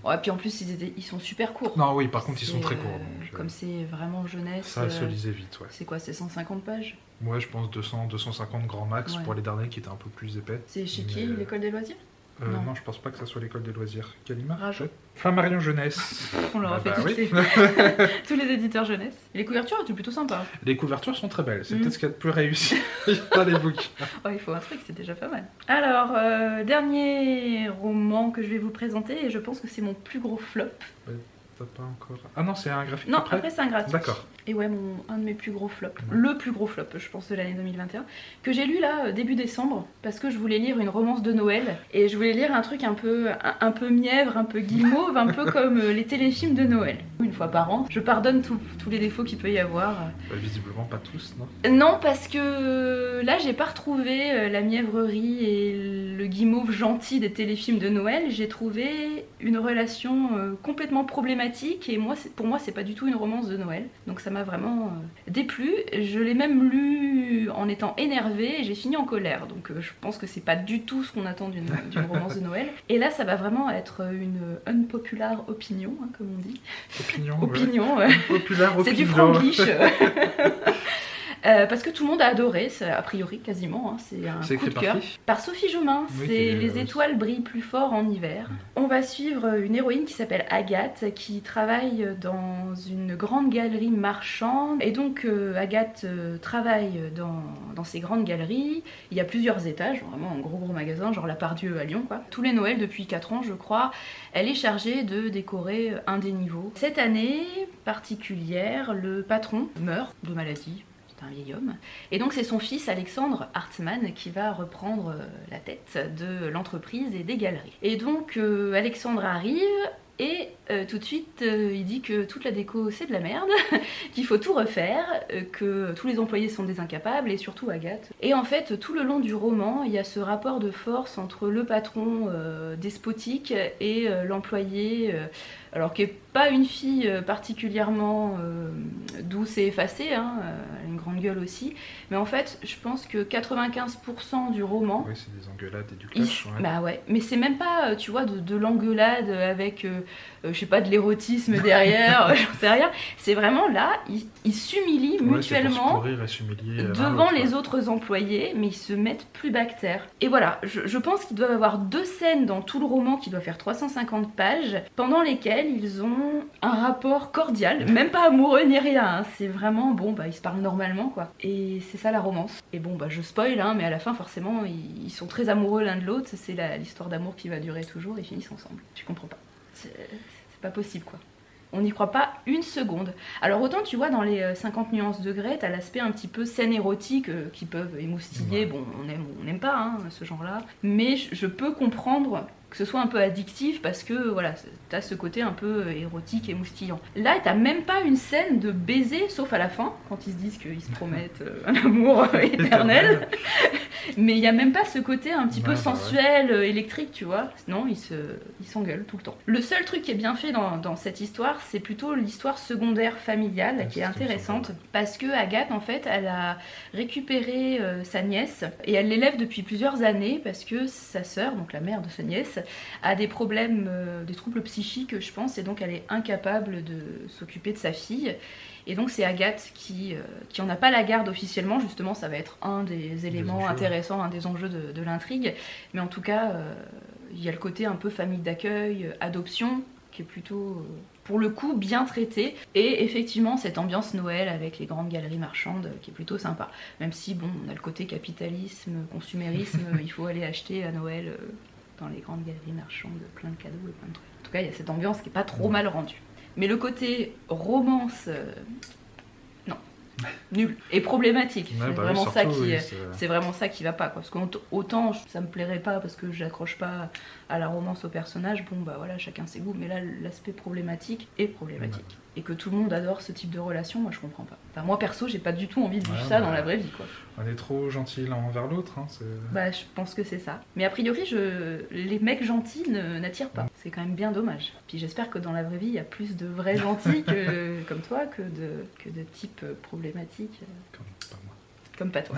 Ouais, puis en plus, ils sont super courts. Non, oui, par contre, ils sont très courts. Donc, comme c'est vraiment jeunesse. Ça se lisait vite, ouais. C'est quoi, c'est 150 pages? Ouais, je pense 200, 250 grand max pour les derniers qui étaient un peu plus épais. C'est chez qui, l'école des loisirs? Non, je pense pas que ça soit l'école des loisirs. Gallimard, Rajo. Flammarion Jeunesse. On leur a fait tous les éditeurs jeunesse. Et les couvertures étaient plutôt sympas. Les couvertures sont très belles. C'est peut-être ce qu'il y a de plus réussi dans les bouquins. Oh, il faut un truc, c'est déjà pas mal. Alors, dernier roman que je vais vous présenter, et je pense que c'est mon plus gros flop. Pas encore. Ah non, c'est un graphique. Non, après c'est un graphique. D'accord. Et ouais, un de mes plus gros flops, le plus gros flop, je pense, de l'année 2021, que j'ai lu là début décembre, parce que je voulais lire une romance de Noël, et je voulais lire un truc un peu mièvre, un peu guimauve, un peu comme les téléfilms de Noël. Une fois par an, je pardonne tous les défauts qu'il peut y avoir. Visiblement pas tous, non? Non, parce que là, j'ai pas retrouvé la mièvrerie et le guimauve gentil des téléfilms de Noël, j'ai trouvé une relation complètement problématique, et pour moi, c'est pas du tout une romance de Noël, donc ça m'a vraiment déplu. Je l'ai même lu en étant énervée et j'ai fini en colère, donc je pense que c'est pas du tout ce qu'on attend d'une romance de Noël. Et là, ça va vraiment être une unpopular opinion, hein, comme on dit. Opinion, ouais. Populaire opinion. C'est du franglish. Parce que tout le monde a adoré, a priori quasiment, hein, c'est un coup de cœur. Par Sophie Jomain, c'est Les étoiles brillent plus fort en hiver. On va suivre une héroïne qui s'appelle Agathe, qui travaille dans une grande galerie marchande. Et donc Agathe travaille dans ces grandes galeries. Il y a plusieurs étages, vraiment un gros magasin, genre la Pardieu à Lyon, quoi. Tous les Noëls depuis 4 ans, je crois, elle est chargée de décorer un des niveaux. Cette année particulière, le patron meurt de maladie. Un vieil homme. Et donc c'est son fils Alexandre Hartmann qui va reprendre la tête de l'entreprise et des galeries. Et donc Alexandre arrive et tout de suite il dit que toute la déco c'est de la merde, qu'il faut tout refaire, que tous les employés sont des incapables et surtout Agathe. Et en fait tout le long du roman il y a ce rapport de force entre le patron despotique et l'employé alors qui est pas une fille particulièrement douce et effacée, hein, elle a une grande gueule aussi, mais en fait je pense que 95% du roman... Oui, c'est des engueulades et du clash. Bah ouais, mais c'est même pas, tu vois, de l'engueulade avec, je sais pas, de l'érotisme derrière, j'en sais rien, c'est vraiment là, ils s'humilient mutuellement devant les autres employés, mais ils se mettent plus bactères. Et voilà, je pense qu'ils doivent avoir 2 scènes dans tout le roman qui doit faire 350 pages, pendant lesquelles ils ont un rapport cordial, même pas amoureux ni rien, hein. C'est vraiment bon, bah ils se parlent normalement quoi. Et c'est ça la romance. Et bon bah je spoil, hein, mais à la fin forcément ils sont très amoureux l'un de l'autre, c'est l'histoire d'amour qui va durer toujours, ils finissent ensemble. Je comprends pas. C'est pas possible quoi. On n'y croit pas une seconde. Alors autant tu vois dans les 50 nuances de Grey, t'as l'aspect un petit peu scène érotique qui peuvent émoustiller, bon on n'aime pas hein, ce genre là, mais je peux comprendre que ce soit un peu addictif parce que voilà, t'as ce côté un peu érotique et moustillant. Là, t'as même pas une scène de baiser, sauf à la fin, quand ils se disent qu'ils se promettent un amour éternel. Mais il y a même pas ce côté un petit peu sensuel, électrique, tu vois. Non, ils s'engueulent tout le temps. Le seul truc qui est bien fait dans cette histoire, c'est plutôt l'histoire secondaire familiale qui est intéressante. Parce que Agathe, en fait, elle a récupéré sa nièce et elle l'élève depuis plusieurs années parce que sa sœur, donc la mère de sa nièce, a des problèmes, des troubles psychiques je pense, et donc elle est incapable de s'occuper de sa fille. Et donc c'est Agathe qui en a pas la garde officiellement, justement ça va être un des éléments intéressants, un des enjeux de l'intrigue. Mais en tout cas, il y a le côté un peu famille d'accueil, adoption, qui est plutôt... pour le coup bien traité, et effectivement cette ambiance Noël avec les grandes galeries marchandes qui est plutôt sympa, même si bon on a le côté capitalisme, consumérisme, il faut aller acheter à Noël dans les grandes galeries marchandes plein de cadeaux et plein de trucs. En tout cas il y a cette ambiance qui est pas trop mal rendue, mais le côté romance non. nul et problématique. Ouais, C'est bah oui, vraiment ça surtout, qui, oui, c'est vraiment ça qui va pas, quoi. Parce qu'autant ça me plairait pas parce que j'accroche pas à la romance au personnage. Bon bah voilà, chacun ses goûts. Mais là, l'aspect problématique est problématique. Ouais. Et que tout le monde adore ce type de relation, moi je comprends pas. Enfin, moi perso, j'ai pas du tout envie de vivre Ouais, ça bah, dans la vraie vie, quoi. On est trop gentils l'un envers l'autre. Hein, Bah, je pense que c'est ça. Mais a priori, les mecs gentils n'attirent pas. C'est quand même bien dommage. Puis j'espère que dans la vraie vie, il y a plus de vrais gentils comme toi que de types problématiques. Comme pas moi. Comme pas toi.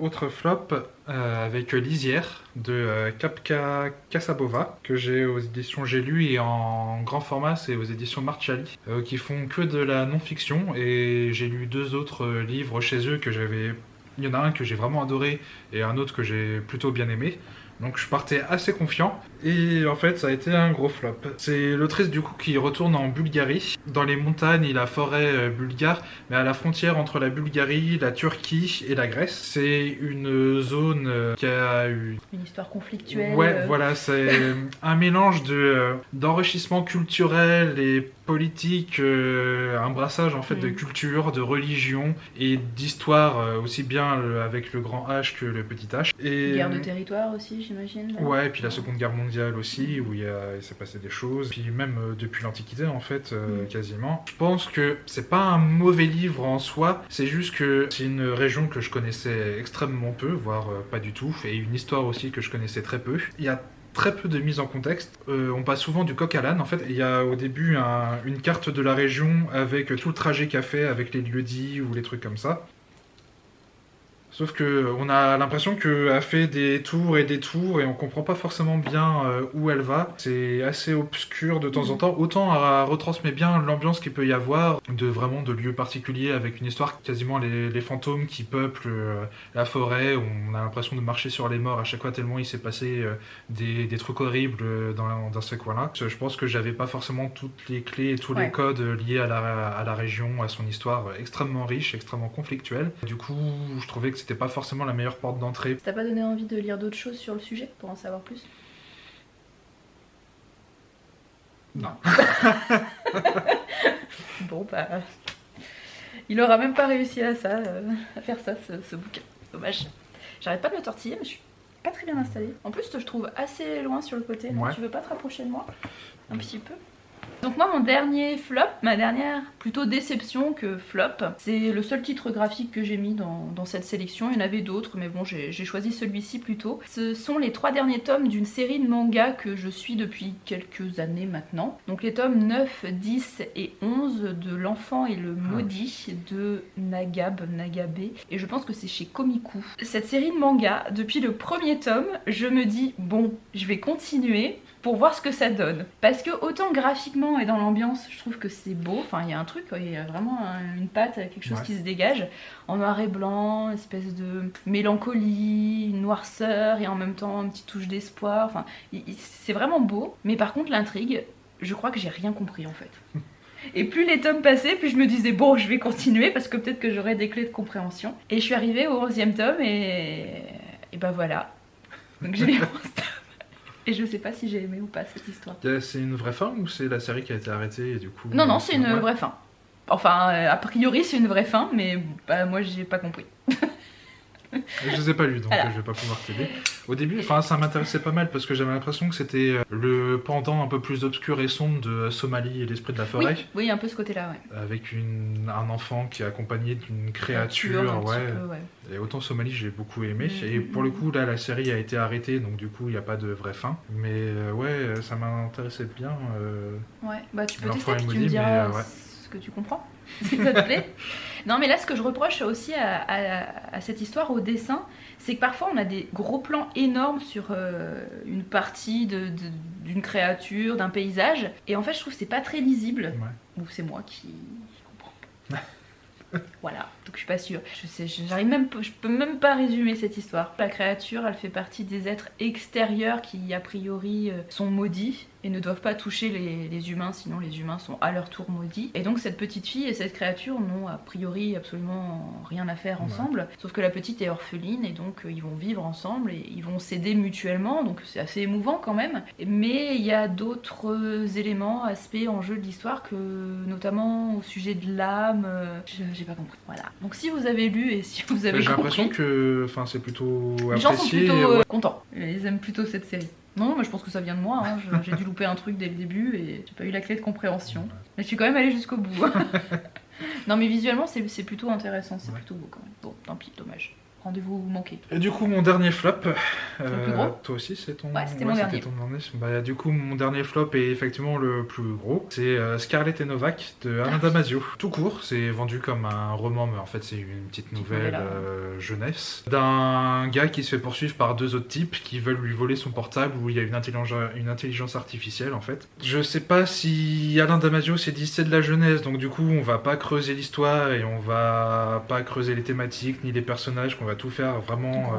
Autre flop avec Lisière de Kapka Casabova que j'ai aux éditions J'ai lu et en grand format c'est aux éditions Marciali qui font que de la non-fiction et j'ai lu 2 autres livres chez eux que j'avais... Il y en a un que j'ai vraiment adoré et un autre que j'ai plutôt bien aimé. Donc je partais assez confiant et en fait ça a été un gros flop. C'est l'autrice du coup qui retourne en Bulgarie, dans les montagnes et la forêt bulgare, mais à la frontière entre la Bulgarie, la Turquie et la Grèce. C'est une zone qui a eu... Une histoire conflictuelle. Ouais, voilà, c'est un mélange d'enrichissement culturel et politique, un brassage en fait de culture, de religion et d'histoire aussi bien avec le grand H que le petit H. Et... Guerre de territoire aussi, j'imagine. Ouais, et puis la Seconde Guerre mondiale aussi, où il s'est passé des choses. Puis même depuis l'Antiquité, en fait, quasiment. Je pense que c'est pas un mauvais livre en soi, c'est juste que c'est une région que je connaissais extrêmement peu, voire pas du tout, et une histoire aussi que je connaissais très peu. Il y a très peu de mise en contexte. On passe souvent du coq à l'âne. En fait, il y a au début une carte de la région avec tout le trajet qu'a fait, avec les lieux-dits ou les trucs comme ça. Sauf que on a l'impression qu'elle fait des tours et on comprend pas forcément bien où elle va. C'est assez obscur de temps en temps. Autant elle retransmet bien l'ambiance qu'il peut y avoir de lieux particuliers avec une histoire quasiment les fantômes qui peuplent la forêt. On a l'impression de marcher sur les morts à chaque fois tellement il s'est passé des trucs horribles dans ce coin-là. Je pense que j'avais pas forcément toutes les clés et tous les codes liés à la région, à son histoire extrêmement riche, extrêmement conflictuelle. Du coup, je trouvais que c'était pas forcément la meilleure porte d'entrée. T'as pas donné envie de lire d'autres choses sur le sujet pour en savoir plus? Non. Bon bah... Il aura même pas réussi à faire ça, ce bouquin. Dommage. J'arrête pas de le tortiller, mais je suis pas très bien installée. En plus, je trouve assez loin sur le côté. Ouais. Tu veux pas te rapprocher de moi? Un petit peu? Donc moi mon dernier flop, ma dernière plutôt déception que flop, c'est le seul titre graphique que j'ai mis dans cette sélection. Il y en avait d'autres mais bon j'ai choisi celui-ci plutôt. Ce sont les 3 derniers tomes d'une série de mangas que je suis depuis quelques années maintenant. Donc les tomes 9, 10 et 11 de L'Enfant et le Maudit de Nagabe. Et je pense que c'est chez Komiku. Cette série de mangas, depuis le premier tome, je me dis bon je vais continuer pour voir ce que ça donne. Parce que autant graphiquement et dans l'ambiance, je trouve que c'est beau, enfin il y a un truc, il y a vraiment une patte, quelque chose qui se dégage, en noir et blanc, espèce de mélancolie, une noirceur et en même temps une petite touche d'espoir, enfin c'est vraiment beau, mais par contre l'intrigue, je crois que j'ai rien compris en fait. Et plus les tomes passaient, plus je me disais bon je vais continuer parce que peut-être que j'aurai des clés de compréhension. Et je suis arrivée au 11e tome et ben voilà. Donc j'ai lu 11 tomes. Et je sais pas si j'ai aimé ou pas cette histoire. C'est une vraie fin ou c'est la série qui a été arrêtée et du coup... Non, c'est une vraie fin. Enfin, a priori c'est une vraie fin, mais bah, moi j'ai pas compris. Je les ai pas lus donc je vais pas pouvoir t'aider. Au début, ça m'intéressait pas mal parce que j'avais l'impression que c'était le pendant un peu plus obscur et sombre de Somalie et l'esprit de la forêt. Oui, un peu ce côté-là, ouais. Avec un enfant qui est accompagné d'une créature, peu. Et autant Somalie j'ai beaucoup aimé. Et pour le coup là la série a été arrêtée donc du coup il n'y a pas de vraie fin. Mais ça m'intéressait bien. Ouais, bah tu peux tester puis tu me diras ce que tu comprends. Si ça te plaît. Non mais là ce que je reproche aussi à cette histoire, au dessin, c'est que parfois on a des gros plans énormes sur une partie d'une créature, d'un paysage, et en fait je trouve que c'est pas très lisible, ou c'est moi qui comprends pas. Voilà, donc je suis pas sûre. Je peux même pas résumer cette histoire. La créature, elle fait partie des êtres extérieurs qui a priori sont maudits et ne doivent pas toucher les humains, sinon les humains sont à leur tour maudits. Et donc cette petite fille et cette créature n'ont a priori absolument rien à faire ensemble, sauf que la petite est orpheline et donc ils vont vivre ensemble et ils vont s'aider mutuellement, donc c'est assez émouvant quand même. Mais il y a d'autres éléments, aspects en jeu de l'histoire, que notamment au sujet de l'âme, j'ai pas compris. Voilà. Donc si vous avez lu et si vous avez J'ai compris... l'impression que c'est plutôt Les gens sont apprécié. plutôt contents, ils aiment plutôt cette série. Non, mais je pense que ça vient de moi, hein. J'ai dû louper un truc dès le début et j'ai pas eu la clé de compréhension. Mais je suis quand même allée jusqu'au bout. Non mais visuellement c'est plutôt intéressant, c'est plutôt beau quand même. Bon, tant pis, dommage. Rendez-vous manqué. Et du coup, mon dernier flop. Le plus gros. Toi aussi, c'est ton. Ouais, c'était mon dernier. Ton dernier. Bah, du coup, mon dernier flop est effectivement le plus gros. C'est Scarlett et Novak de Alain Damasio. Tout court, c'est vendu comme un roman, mais en fait, c'est une petite nouvelle jeunesse d'un gars qui se fait poursuivre par 2 autres types qui veulent lui voler son portable où il y a une intelligence artificielle en fait. Je sais pas si Alain Damasio s'est dit c'est de la jeunesse, donc du coup, on va pas creuser l'histoire et on va pas creuser les thématiques ni les personnages, qu'on va tout faire vraiment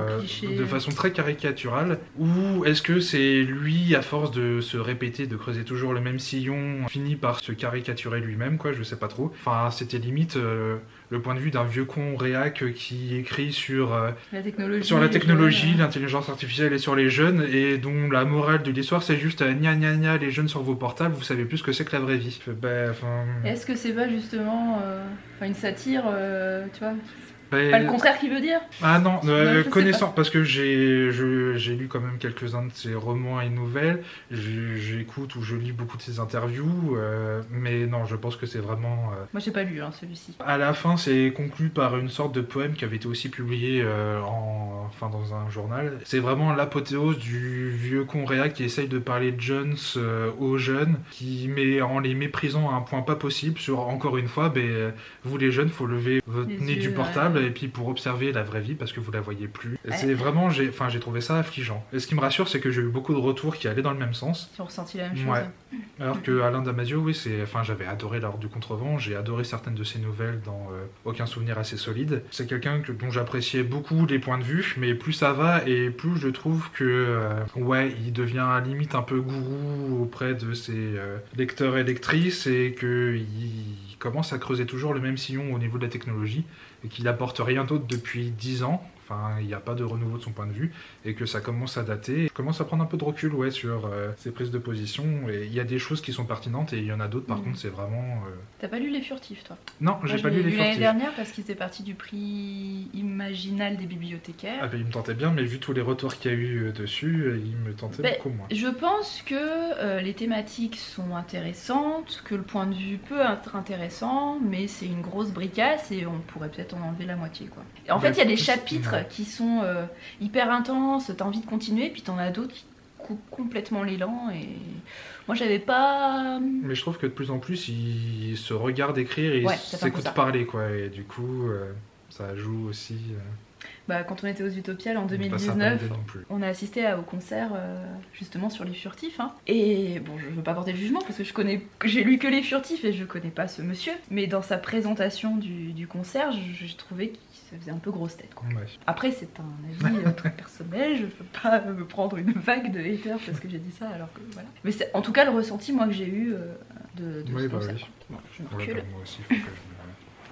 de façon très caricaturale, ou est-ce que c'est lui, à force de se répéter, de creuser toujours le même sillon, finit par se caricaturer lui-même, quoi, je sais pas trop. Enfin, c'était limite le point de vue d'un vieux con réac qui écrit sur la technologie, l'intelligence artificielle et sur les jeunes, et dont la morale de l'histoire c'est juste gna gna gna, les jeunes sur vos portables, vous savez plus ce que c'est que la vraie vie. Est-ce que c'est pas justement une satire, tu vois? Pas le contraire qu'il veut dire? Ah non, connaissant, parce que j'ai lu quand même quelques-uns de ses romans et nouvelles, j'écoute ou je lis beaucoup de ses interviews, mais non, je pense que c'est vraiment... Moi j'ai pas lu celui-ci. À la fin, c'est conclu par une sorte de poème qui avait été aussi publié dans un journal. C'est vraiment l'apothéose du vieux con réac qui essaye de parler de Jones aux jeunes, mais en les méprisant à un point pas possible sur, encore une fois, vous les jeunes, faut lever votre nez du portable, et puis pour observer la vraie vie parce que vous la voyez plus. C'est vraiment, j'ai trouvé ça affligeant. Et ce qui me rassure, c'est que j'ai eu beaucoup de retours qui allaient dans le même sens. Tu as ressenti la même chose. Ouais. Alors que Alain Damasio, oui, j'avais adoré l'Ordre du Contrevent, j'ai adoré certaines de ses nouvelles dans Aucun souvenir assez solide. C'est quelqu'un dont j'appréciais beaucoup les points de vue, mais plus ça va et plus je trouve que il devient à limite un peu gourou auprès de ses lecteurs et lectrices, et qu'il commence à creuser toujours le même sillon au niveau de la technologie et qu'il apporte rien d'autre depuis 10 ans. Enfin, il n'y a pas de renouveau de son point de vue, et que ça commence à dater. Je commence à prendre un peu de recul sur ses prises de position, et il y a des choses qui sont pertinentes, et il y en a d'autres, par contre, c'est vraiment... T'as pas lu Les Furtifs, toi? Non, j'ai pas lu Les Furtifs. L'année dernière, parce qu'il faisait partie du prix Imaginal des bibliothécaires. Ah il me tentait bien, mais vu tous les retours qu'il y a eu dessus, il me tentait beaucoup moins. Je pense que les thématiques sont intéressantes, que le point de vue peut être intéressant, mais c'est une grosse bricasse, et on pourrait peut-être en enlever la moitié, quoi. Et en fait, il y a des chapitres qui sont hyper intenses, t'as envie de continuer, puis t'en as d'autres qui coupent complètement l'élan, et moi j'avais pas... Mais je trouve que de plus en plus ils se regardent écrire et ils s'écoutent parler, quoi, et du coup ça joue aussi... quand on était aux Utopiales en 2019, on a assisté au concert justement sur Les Furtifs. Et bon, je veux pas porter le jugement parce que j'ai lu que Les Furtifs et je connais pas ce monsieur. Mais dans sa présentation du concert, j'ai trouvé qu'il se faisait un peu grosse tête, quoi. Ouais. Après, c'est un avis très personnel, je peux pas me prendre une vague de haters parce que j'ai dit ça, alors que voilà. Mais c'est en tout cas le ressenti, moi, que j'ai eu de ce concert. Oui. Bon, je me recule. Moi aussi, faut que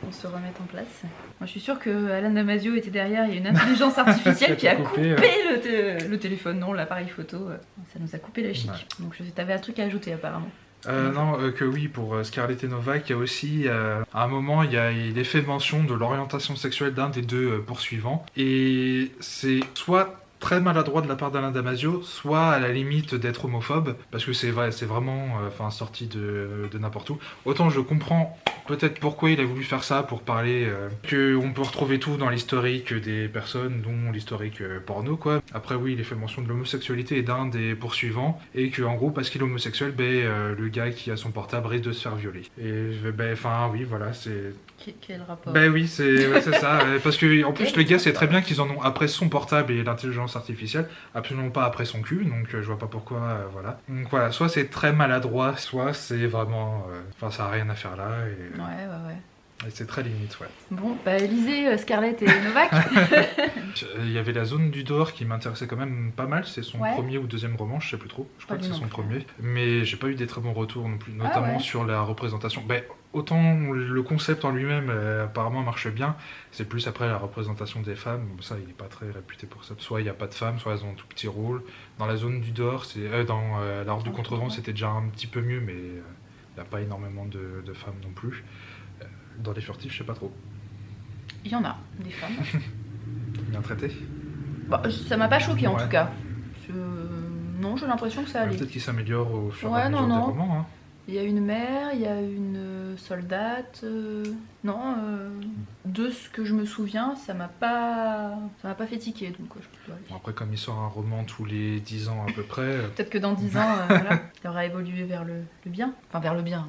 on se remette en place. Moi je suis sûre que Alain Damasio était derrière, il y a une intelligence artificielle qui a coupé le téléphone, non, l'appareil photo, ça nous a coupé la chic. Ouais. Donc t'avais un truc à ajouter apparemment. Que oui, pour Scarlett et Novak, il y a aussi, à un moment, il est fait mention de l'orientation sexuelle d'un des deux poursuivants, et c'est soit très maladroit de la part d'Alain Damasio, soit à la limite d'être homophobe, parce que c'est vraiment sorti de n'importe où. Autant je comprends peut-être pourquoi il a voulu faire ça, pour parler qu'on peut retrouver tout dans l'historique des personnes, dont l'historique porno, quoi. Après oui, il est fait mention de l'homosexualité d'un des poursuivants, et que en gros, parce qu'il est homosexuel, le gars qui a son portable risque de se faire violer. Et oui, voilà, c'est... Quel rapport? Oui, c'est ça. Parce que en plus, le gars sait très bien qu'ils en ont après son portable et l'intelligence artificielle, absolument pas après son cul, donc je vois pas pourquoi, voilà. Donc voilà, soit c'est très maladroit, soit c'est vraiment... ça a rien à faire là. Et... Ouais. Et c'est très limite, ouais. Bon, bah lisez Scarlett et Novak. Il y avait La Zone du dehors qui m'intéressait quand même pas mal, c'est son Ouais. premier ou deuxième roman, je sais plus trop, je crois Pas que c'est lui son non plus. premier. Mais j'ai pas eu des très bons retours non plus, notamment ouais. sur la représentation. Ben, autant le concept en lui-même apparemment marche bien, c'est plus après la représentation des femmes, bon, ça il est pas très réputé pour ça. Soit il n'y a pas de femmes, soit elles ont un tout petit rôle. Dans La Zone du dehors, dans La Horde du Contrevent, c'était déjà un petit peu mieux, mais il n'y a pas énormément de femmes non plus. Dans Les Furtifs, je sais pas trop. Il y en a, des femmes. Bien traité. Bah, ça m'a pas choqué en Ouais. tout cas. Non, j'ai l'impression que ça allait. Peut-être qu'il s'améliore au fur et Ouais, à mesure non, des non. romans. Hein. Il y a une mère, il y a une soldate. Non, de ce que je me souviens, ça m'a pas fait tiquer. Donc, je dois aller. Bon, après, comme il sort un roman tous les 10 ans à peu près, Peut-être que dans 10 ans, voilà, il aura évolué vers le bien. Enfin, vers le bien,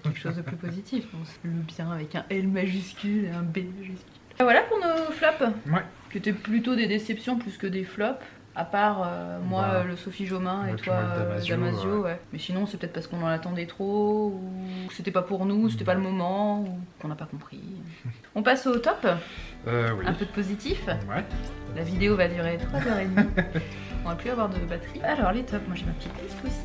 quelque chose de plus positif. Donc, le bien avec un L majuscule et un B majuscule. Et voilà pour nos flops. ouais, Qui étaient plutôt des déceptions plus que des flops. À part moi, Bah, le Sophie Jomain et ouais, puis toi, moi, le Damasio, Damasio. Ouais. Mais sinon, c'est peut-être parce qu'on en attendait trop, ou que c'était pas pour nous, c'était pas le moment, ou qu'on n'a pas compris. On passe au top. oui. Un peu de positif. Ouais. La vidéo va durer 3h30. On va plus avoir de batterie. Alors, les tops, moi j'ai ma petite liste aussi.